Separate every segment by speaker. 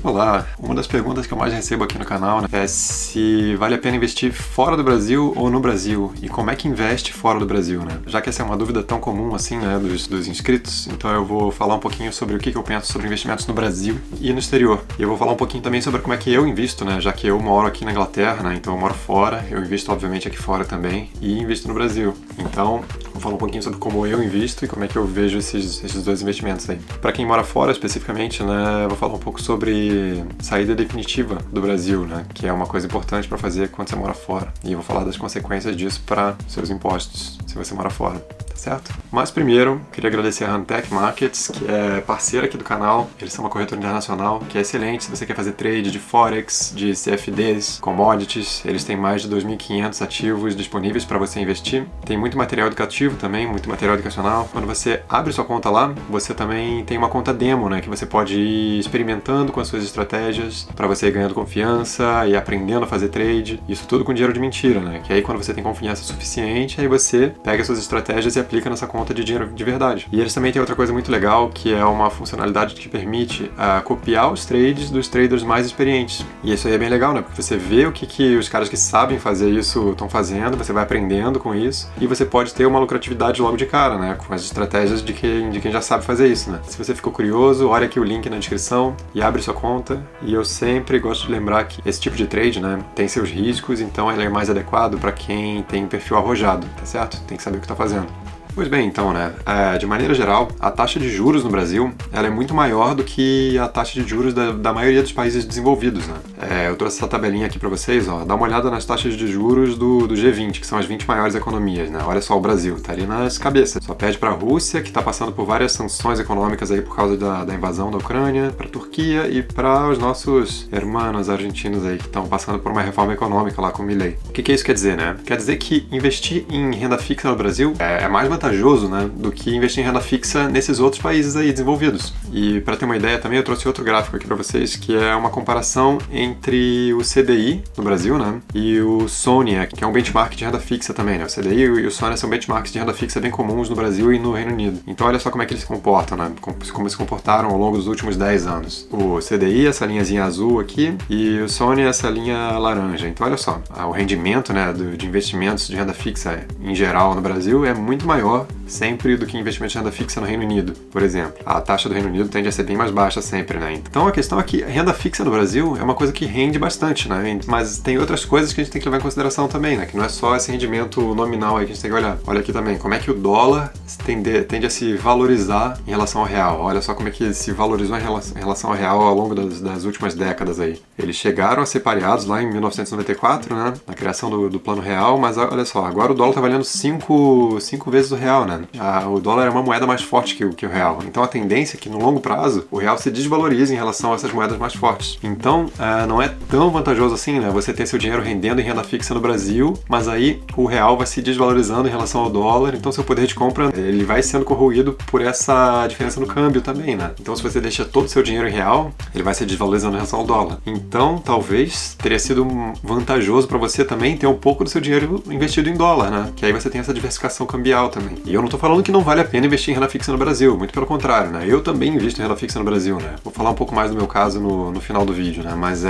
Speaker 1: Olá, uma das perguntas que eu mais recebo aqui no canal, né, é se vale a pena investir fora do Brasil ou no Brasil, e como é que investe fora do Brasil, né? Já que essa é uma dúvida tão comum assim, né, dos inscritos, então eu vou falar um pouquinho sobre o que eu penso sobre investimentos no Brasil e no exterior. E eu vou falar um pouquinho também sobre como é que eu invisto, né, já que eu moro aqui na Inglaterra, né, então eu moro fora, eu invisto obviamente aqui fora também e invisto no Brasil. Então, vou falar um pouquinho sobre como eu invisto e como é que eu vejo esses dois investimentos aí. Para quem mora fora especificamente, né, eu vou falar um pouco sobre saída definitiva do Brasil, né, que é uma coisa importante para fazer quando você mora fora. E eu vou falar das consequências disso para seus impostos, se você mora fora. Certo? Mas primeiro, queria agradecer a Huntech Markets, que é parceira aqui do canal. Eles são uma corretora internacional que é excelente se você quer fazer trade de Forex, de CFDs, commodities. Eles têm mais de 2.500 ativos disponíveis para você investir. Tem muito material educativo também, muito material educacional. Quando você abre sua conta lá, você também tem uma conta demo, né, que você pode ir experimentando com as suas estratégias para você ir ganhando confiança e aprendendo a fazer trade. Isso tudo com dinheiro de mentira, né? Que aí quando você tem confiança suficiente, aí você pega suas estratégias e aplica nessa conta de dinheiro de verdade. E eles também têm outra coisa muito legal, que é uma funcionalidade que permite copiar os trades dos traders mais experientes. E isso aí é bem legal, né? Porque você vê o que os caras que sabem fazer isso estão fazendo, você vai aprendendo com isso, e você pode ter uma lucratividade logo de cara, né? Com as estratégias de quem já sabe fazer isso, né? Se você ficou curioso, olha aqui o link na descrição e abre sua conta. E eu sempre gosto de lembrar que esse tipo de trade, né, tem seus riscos, então ele é mais adequado para quem tem perfil arrojado, tá certo? Tem que saber o que está fazendo. Pois bem, então, né, de maneira geral, a taxa de juros no Brasil, ela é muito maior do que a taxa de juros da maioria dos países desenvolvidos, né. Eu trouxe essa tabelinha aqui para vocês, ó, dá uma olhada nas taxas de juros do G20, que são as 20 maiores economias, né, olha só o Brasil, tá ali nas cabeças. Só pede para a Rússia, que tá passando por várias sanções econômicas aí por causa da invasão da Ucrânia, para a Turquia e para os nossos irmãos argentinos aí, que estão passando por uma reforma econômica lá com o Milei. O que isso quer dizer, né? Quer dizer que investir em renda fixa no Brasil é mais vantajoso, né, do que investir em renda fixa nesses outros países aí desenvolvidos. E para ter uma ideia também, eu trouxe outro gráfico aqui para vocês, que é uma comparação entre o CDI no Brasil, né, e o SONIA, que é um benchmark de renda fixa também, né. O CDI e o SONIA são benchmarks de renda fixa bem comuns no Brasil e no Reino Unido. Então olha só como é que eles se comportam, né, como se comportaram ao longo dos últimos 10 anos. O CDI, essa linhazinha azul aqui, e o SONIA, essa linha laranja. Então olha só, o rendimento, né, de investimentos de renda fixa em geral no Brasil é muito maior sempre do que investimento de renda fixa no Reino Unido, por exemplo. A taxa do Reino Unido tende a ser bem mais baixa sempre, né? Então a questão é que a renda fixa no Brasil é uma coisa que rende bastante, né? Mas tem outras coisas que a gente tem que levar em consideração também, né? Que não é só esse rendimento nominal aí que a gente tem que olhar. Olha aqui também, como é que o dólar tende a se valorizar em relação ao real. Olha só como é que se valorizou em relação ao real ao longo das últimas décadas aí. Eles chegaram a ser pareados lá em 1994, né? Na criação do Plano Real, mas olha só, agora o dólar tá valendo 5 vezes o real, né? O dólar é uma moeda mais forte que o real. Então a tendência é que no longo prazo o real se desvalorize em relação a essas moedas mais fortes. Então não é tão vantajoso assim, né? Você ter seu dinheiro rendendo em renda fixa no Brasil, mas aí o real vai se desvalorizando em relação ao dólar, então seu poder de compra ele vai sendo corroído por essa diferença no câmbio também, né? Então se você deixa todo o seu dinheiro em real, ele vai se desvalorizando em relação ao dólar. Então talvez teria sido vantajoso para você também ter um pouco do seu dinheiro investido em dólar, né? Que aí você tem essa diversificação cambial também. E eu não tô falando que não vale a pena investir em renda fixa no Brasil, muito pelo contrário, né? Eu também invisto em renda fixa no Brasil, né? Vou falar um pouco mais do meu caso no final do vídeo, né? Mas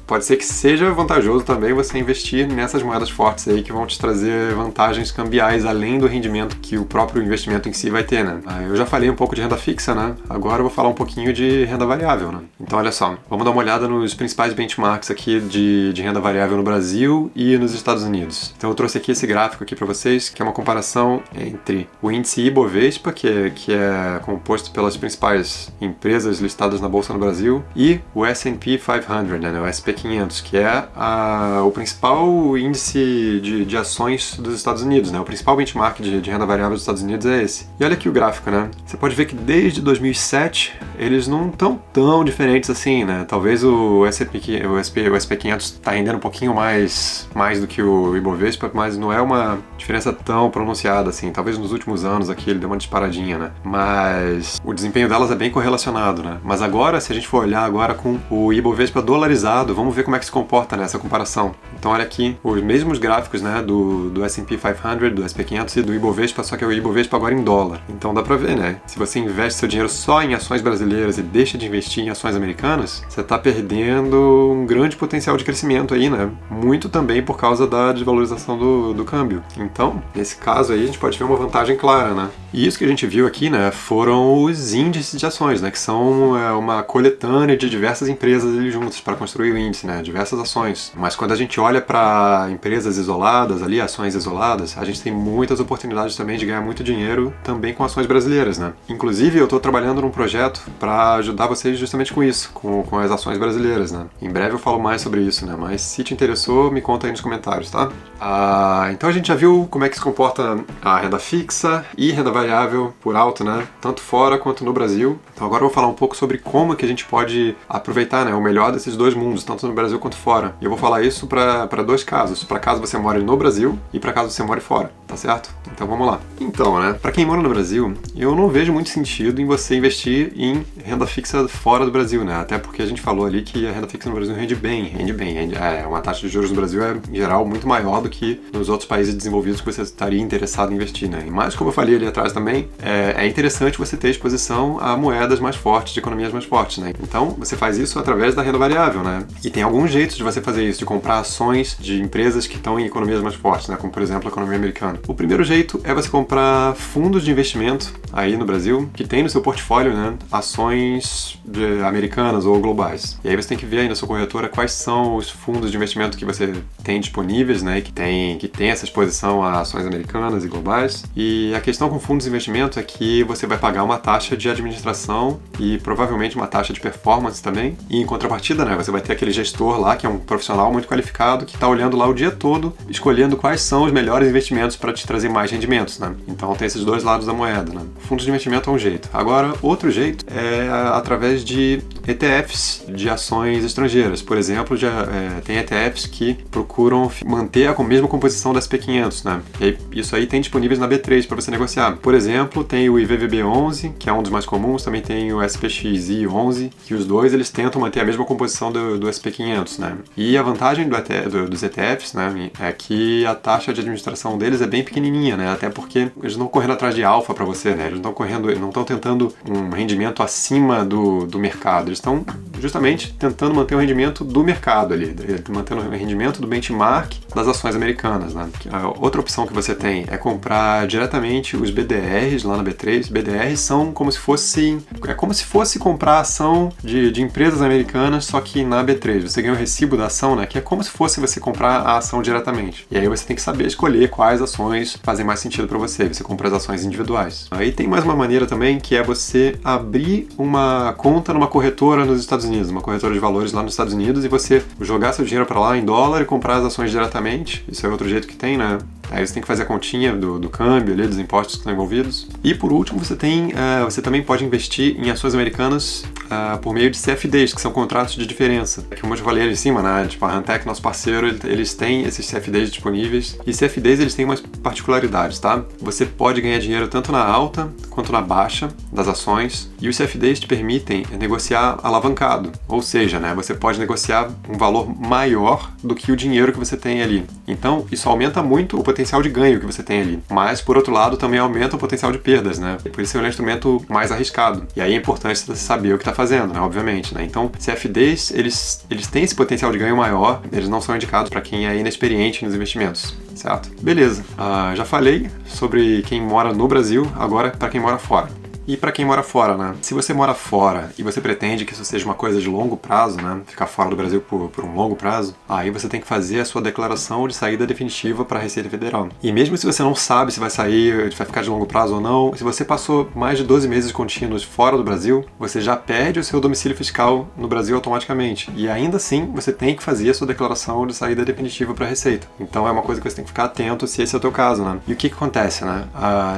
Speaker 1: pode ser que seja vantajoso também você investir nessas moedas fortes aí que vão te trazer vantagens cambiais além do rendimento que o próprio investimento em si vai ter, né? Eu já falei um pouco de renda fixa, né? Agora eu vou falar um pouquinho de renda variável, né? Então olha só, vamos dar uma olhada nos principais benchmarks aqui de renda variável no Brasil e nos Estados Unidos. Então eu trouxe aqui esse gráfico aqui para vocês, que é uma comparação entre o índice Ibovespa, que é composto pelas principais empresas listadas na Bolsa no Brasil, e o S&P 500, né, o SP 500, que é o principal índice de ações dos Estados Unidos, né, o principal benchmark de renda variável dos Estados Unidos é esse. E olha aqui o gráfico, né, você pode ver que desde 2007 eles não estão tão diferentes assim, né, talvez o SP 500 está rendendo um pouquinho mais do que o Ibovespa, mas não é uma diferença tão pronunciada assim, talvez nos últimos anos aqui ele deu uma disparadinha, né? Mas o desempenho delas causa bem correlacionado, né? Mas agora, se a gente for olhar agora com o Ibovespa dolarizado, vamos ver como é que se comporta nessa comparação. Então olha aqui os mesmos gráficos, né, do S&P 500, do SP 500 e do Ibovespa, só que é o Ibovespa agora em dólar. Então dá pra ver, né? Se você investe seu dinheiro só em ações brasileiras e deixa de investir em ações americanas, você tá perdendo um grande potencial de crescimento aí, né? Muito também por causa da desvalorização do câmbio. Então, nesse caso aí, a gente pode ver uma vantagem clara, né? E isso que a gente viu aqui, né, foram os índices de ações, né, que são uma coletânea de diversas empresas ali juntas para construir o índice, né, diversas ações. Mas quando a gente olha para empresas isoladas ali, ações isoladas, a gente tem muitas oportunidades também de ganhar muito dinheiro também com ações brasileiras, né. Inclusive, eu estou trabalhando num projeto para ajudar vocês justamente com isso, com as ações brasileiras, né. Em breve eu falo mais sobre isso, né, mas se te interessou, me conta aí nos comentários, tá? Então a gente já viu como é que se comporta a renda fixa e renda variável por alto, né, tanto fora quanto no Brasil. Então agora eu vou falar um pouco sobre como que a gente pode aproveitar, né, o melhor desses dois mundos, tanto no Brasil quanto fora. E eu vou falar isso para dois casos, para caso você more no Brasil e para caso você more fora, tá certo? Então vamos lá. Então, né, para quem mora no Brasil, eu não vejo muito sentido em você investir em renda fixa fora do Brasil, né, até porque a gente falou ali que a renda fixa no Brasil rende bem, uma taxa de juros no Brasil é, em geral, muito maior do que nos outros países desenvolvidos que você estaria interessado em investir, né, mas como eu falei ali atrás também, é interessante você ter exposição a moedas mais fortes, de economias mais fortes, né? Então, você faz isso através da renda variável, né? E tem alguns jeitos de você fazer isso, de comprar ações de empresas que estão em economias mais fortes, né? Como, por exemplo, a economia americana. O primeiro jeito é você comprar fundos de investimento aí no Brasil, que tem no seu portfólio, né, ações americanas ou globais. E aí você tem que ver aí na sua corretora quais são os fundos de investimento que você tem disponíveis, né, que tem essa exposição a ações americanas e globais. E a questão com fundos de investimento é que você vai pagar uma taxa de administração e provavelmente uma taxa de performance também. E em contrapartida, né, você vai ter aquele gestor lá, que é um profissional muito qualificado, que está olhando lá o dia todo, escolhendo quais são os melhores investimentos para te trazer mais rendimentos, né? Então tem esses dois lados da moeda, né? Fundos de investimento é um jeito. Agora, outro jeito é através de ETFs de ações estrangeiras. Por exemplo, tem ETFs que procuram manter a mesma composição da SP500, né? E isso aí tem disponíveis na B3 para você negociar. Por exemplo, tem o IVVB11, que é um dos mais comuns, também tem o SPXI11, que os dois eles tentam manter a mesma composição do SP500, né? E a vantagem dos ETFs, né, é que a taxa de administração deles é bem pequenininha, né? Até porque eles não estão correndo atrás de alfa para você, né? Eles não estão tentando um rendimento acima do mercado. Eles estão justamente tentando manter o rendimento do mercado ali, mantendo o rendimento do benchmark das ações americanas, né? A outra opção que você tem é comprar diretamente os BDRs lá na B3. BDRs são como se fosse comprar a ação de empresas americanas, só que na B3. Você ganha o recibo da ação, né? Que é como se fosse você comprar a ação diretamente. E aí você tem que saber escolher quais ações fazem mais sentido para você. Você compra as ações individuais. Aí tem mais uma maneira também, que é você abrir uma conta numa corretora nos Estados Unidos, uma corretora de valores lá nos Estados Unidos, e você jogar seu dinheiro para lá em dólar e comprar as ações diretamente. Isso é outro jeito que tem, né? Aí você tem que fazer a continha do câmbio ali, dos impostos que estão envolvidos. E por último, você também pode investir em ações americanas por meio de CFDs, que são contratos de diferença. Como eu já falei ali em cima, né? Tipo, a Hantec, nosso parceiro, eles têm esses CFDs disponíveis. E CFDs, eles têm umas particularidades, tá? Você pode ganhar dinheiro tanto na alta quanto na baixa das ações. E os CFDs te permitem negociar alavancado. Ou seja, né? Você pode negociar um valor maior do que o dinheiro que você tem ali. Então, isso aumenta muito o potencial de ganho que você tem ali. Mas, por outro lado, também aumenta o potencial de perdas, né? Por isso é um instrumento mais arriscado. E aí é importante você saber o que está fazendo, né? Obviamente, né? Então, CFDs, eles têm esse potencial de ganho maior, eles não são indicados para quem é inexperiente nos investimentos, certo? Beleza. Já falei sobre quem mora no Brasil, agora para quem mora fora. E para quem mora fora, né? Se você mora fora e você pretende que isso seja uma coisa de longo prazo, né? Ficar fora do Brasil por um longo prazo, aí você tem que fazer a sua declaração de saída definitiva para a Receita Federal. E mesmo se você não sabe se vai sair, se vai ficar de longo prazo ou não, se você passou mais de 12 meses contínuos fora do Brasil, você já perde o seu domicílio fiscal no Brasil automaticamente. E ainda assim, você tem que fazer a sua declaração de saída definitiva para a Receita. Então é uma coisa que você tem que ficar atento se esse é o teu caso, né? E o que acontece, né?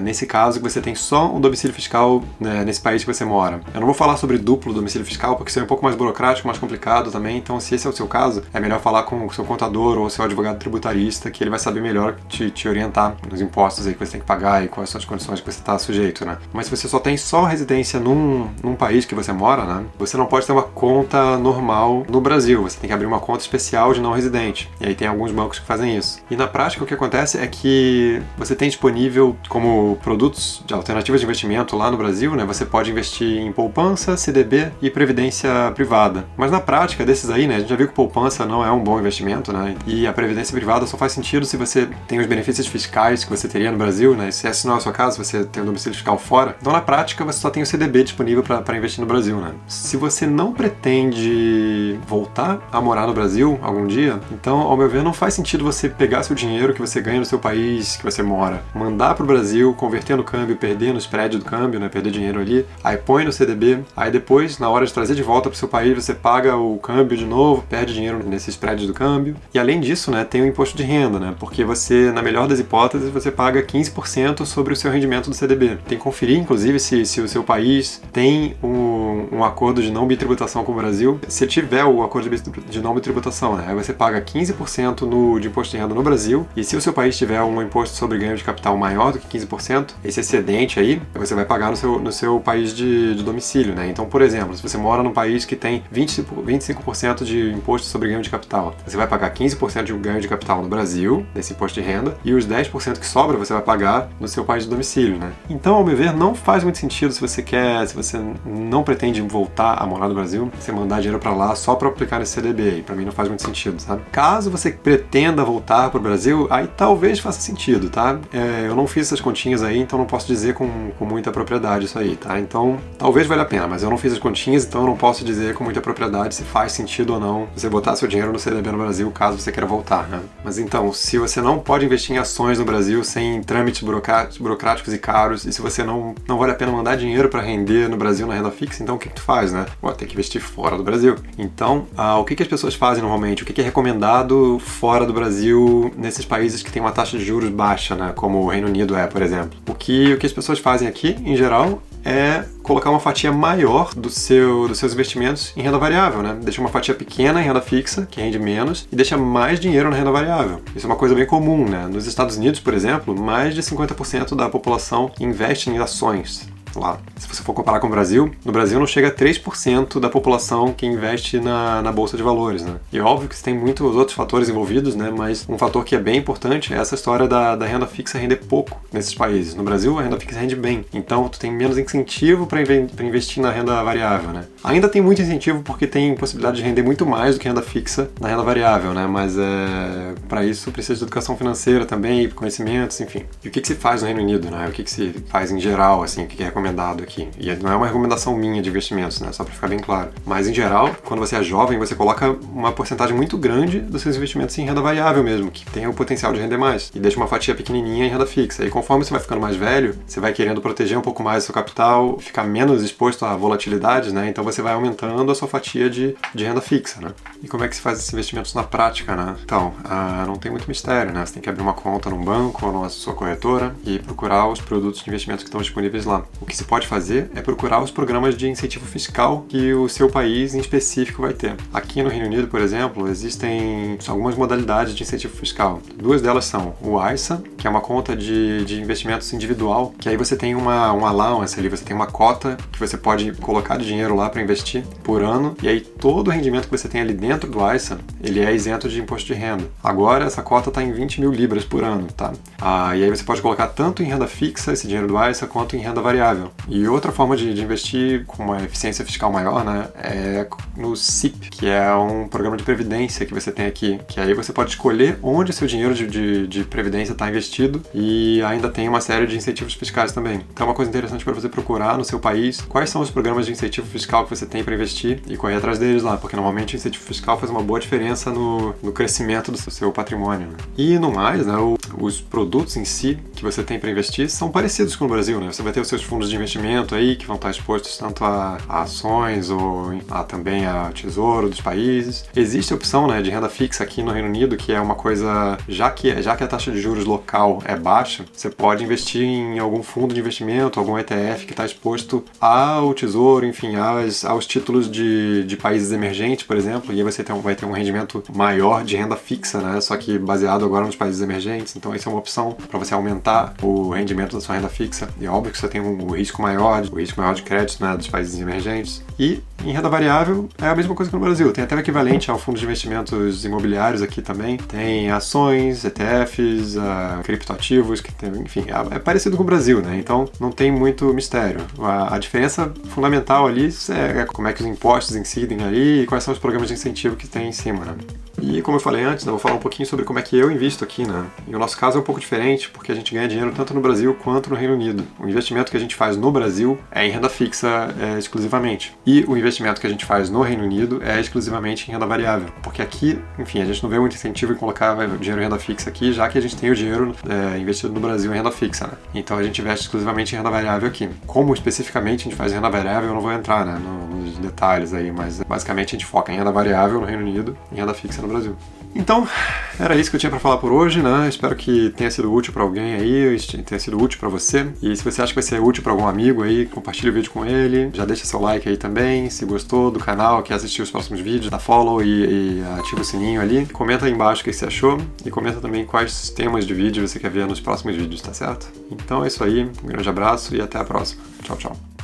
Speaker 1: Nesse caso, você tem só um domicílio fiscal fiscal, né, nesse país que você mora. Eu não vou falar sobre duplo domicílio fiscal, porque isso é um pouco mais burocrático, mais complicado também, então se esse é o seu caso, é melhor falar com o seu contador ou o seu advogado tributarista, que ele vai saber melhor te orientar nos impostos aí que você tem que pagar e quais são as condições que você está sujeito, né? Mas se você só tem residência num país que você mora, né, você não pode ter uma conta normal no Brasil, você tem que abrir uma conta especial de não residente, e aí tem alguns bancos que fazem isso. E na prática o que acontece é que você tem disponível como produtos de alternativas de investimento lá no Brasil, né, você pode investir em poupança, CDB e previdência privada. Mas na prática desses aí, né, a gente já viu que poupança não é um bom investimento, né, e a previdência privada só faz sentido se você tem os benefícios fiscais que você teria no Brasil, né, se esse não é o seu caso, você tem um domicílio fiscal fora, então na prática você só tem o CDB disponível para investir no Brasil, né. Se você não pretende voltar a morar no Brasil algum dia, então, ao meu ver, não faz sentido você pegar seu dinheiro que você ganha no seu país que você mora, mandar pro Brasil, converter no câmbio, perder no spread do câmbio, né, perder dinheiro ali, aí põe no CDB, aí depois, na hora de trazer de volta pro seu país, você paga o câmbio de novo, perde dinheiro nesse spread do câmbio. E além disso, né, tem o imposto de renda, né, porque você, na melhor das hipóteses, você paga 15% sobre o seu rendimento do CDB. Tem que conferir, inclusive, se o seu país tem um acordo de não bitributação com o Brasil. Se tiver o acordo de não bitributação, né, aí você paga 15% de imposto de renda no Brasil, e se o seu país tiver um imposto sobre ganho de capital maior do que 15%, esse excedente aí, você vai pagar no seu país de domicílio, né? Então, por exemplo, se você mora num país que tem 25% de imposto sobre ganho de capital, você vai pagar 15% de ganho de capital no Brasil, desse imposto de renda, e os 10% que sobra você vai pagar no seu país de domicílio, né? Então, ao meu ver, não faz muito sentido se você não pretende voltar a morar no Brasil, você mandar dinheiro pra lá só pra aplicar nesse CDB aí. Pra mim não faz muito sentido, sabe? Caso você pretenda voltar pro Brasil, aí talvez faça sentido, tá? Eu não fiz essas continhas aí, então não posso dizer com muita propriedade isso aí, tá? Então, talvez valha a pena, mas eu não fiz as continhas, então eu não posso dizer com muita propriedade se faz sentido ou não você botar seu dinheiro no CDB no Brasil, caso você queira voltar, né? Mas então, se você não pode investir em ações no Brasil sem trâmites burocráticos e caros, e se você não vale a pena mandar dinheiro para render no Brasil na renda fixa, então o que tu faz, né? Tem que investir fora do Brasil. Então, o que as pessoas fazem normalmente? O que é recomendado fora do Brasil nesses países que têm uma taxa de juros baixa, né? Como o Reino Unido por exemplo. O que as pessoas fazem aqui, em geral, é colocar uma fatia maior dos seus investimentos em renda variável, né? Deixa uma fatia pequena em renda fixa, que rende menos, e deixa mais dinheiro na renda variável. Isso é uma coisa bem comum, né? Nos Estados Unidos, por exemplo, mais de 50% da população investe em ações. Lá. Se você for comparar com o Brasil, no Brasil não chega a 3% da população que investe na Bolsa de Valores, né? E óbvio que tem muitos outros fatores envolvidos, né? Mas um fator que é bem importante é essa história da renda fixa render pouco nesses países. No Brasil, a renda fixa rende bem. Então, tu tem menos incentivo para investir na renda variável, né? Ainda tem muito incentivo porque tem possibilidade de render muito mais do que renda fixa na renda variável, né? Mas para isso precisa de educação financeira também, conhecimentos, enfim. E o que se faz no Reino Unido, né? O que se faz em geral, assim, o que é recomendado aqui. E não é uma recomendação minha de investimentos, né? Só para ficar bem claro. Mas, em geral, quando você é jovem, você coloca uma porcentagem muito grande dos seus investimentos em renda variável mesmo, que tem o potencial de render mais. E deixa uma fatia pequenininha em renda fixa. E conforme você vai ficando mais velho, você vai querendo proteger um pouco mais do seu capital, ficar menos exposto a volatilidades, né? Então você vai aumentando a sua fatia de renda fixa, né? E como é que se faz esses investimentos na prática, né? Então, não tem muito mistério, né? Você tem que abrir uma conta num banco ou numa sua corretora e procurar os produtos de investimentos que estão disponíveis lá. O que se pode fazer é procurar os programas de incentivo fiscal que o seu país em específico vai ter. Aqui no Reino Unido, por exemplo, existem algumas modalidades de incentivo fiscal. Duas delas são o ISA, que é uma conta de investimentos individual, que aí você tem um allowance ali, você tem uma cota que você pode colocar de dinheiro lá para investir por ano, e aí todo o rendimento que você tem ali dentro do ISA, ele é isento de imposto de renda. Agora essa cota está em 20 mil libras por ano, tá? E aí você pode colocar tanto em renda fixa, esse dinheiro do ISA, quanto em renda variável. E outra forma de investir com uma eficiência fiscal maior, né, é no SIP, que é um programa de previdência que você tem aqui, que aí você pode escolher onde seu dinheiro de previdência está investido e ainda tem uma série de incentivos fiscais também. Então é uma coisa interessante para você procurar no seu país quais são os programas de incentivo fiscal que você tem para investir e correr atrás deles lá, porque normalmente o incentivo fiscal faz uma boa diferença no crescimento do seu patrimônio, né? E no mais, né, os produtos em si que você tem para investir são parecidos com o Brasil, né? Você vai ter os seus fundos de investimento aí que vão estar expostos tanto a ações ou também a tesouro dos países. Existe a opção, né, de renda fixa aqui no Reino Unido, que é uma coisa, já que a taxa de juros local é baixa, você pode investir em algum fundo de investimento, algum ETF que está exposto ao tesouro, enfim, aos títulos de países emergentes, por exemplo, e aí você vai ter um rendimento maior de renda fixa, né, só que baseado agora nos países emergentes. Então essa é uma opção para você aumentar o rendimento da sua renda fixa. E é óbvio que você tem o risco maior de crédito, né, dos países emergentes. E em renda variável é a mesma coisa que no Brasil. Tem até o equivalente ao fundo de investimentos imobiliários aqui também. Tem ações, ETFs, criptoativos, que tem, enfim, é parecido com o Brasil, né? Então não tem muito mistério. A diferença fundamental ali é como é que os impostos incidem ali e quais são os programas de incentivo que tem em cima, né? E como eu falei antes, eu vou falar um pouquinho sobre como é que eu invisto aqui, né? E o nosso caso é um pouco diferente, porque a gente ganha dinheiro tanto no Brasil quanto no Reino Unido. O investimento que a gente faz no Brasil é em renda fixa exclusivamente. E o investimento que a gente faz no Reino Unido é exclusivamente em renda variável. Porque aqui, enfim, a gente não vê muito incentivo em colocar dinheiro em renda fixa aqui, já que a gente tem o dinheiro investido no Brasil em renda fixa, né? Então a gente investe exclusivamente em renda variável aqui. Como especificamente a gente faz em renda variável, eu não vou entrar, né, nos detalhes aí, mas basicamente a gente foca em renda variável no Reino Unido e renda fixa no Brasil. Então, era isso que eu tinha para falar por hoje, né? Espero que tenha sido útil para alguém aí, tenha sido útil para você. E se você acha que vai ser útil para algum amigo aí, compartilhe o vídeo com ele. Já deixa seu like aí também. Se gostou do canal, quer assistir os próximos vídeos, dá follow e ativa o sininho ali. Comenta aí embaixo o que você achou e comenta também quais temas de vídeo você quer ver nos próximos vídeos, tá certo? Então é isso aí, um grande abraço e até a próxima. Tchau, tchau.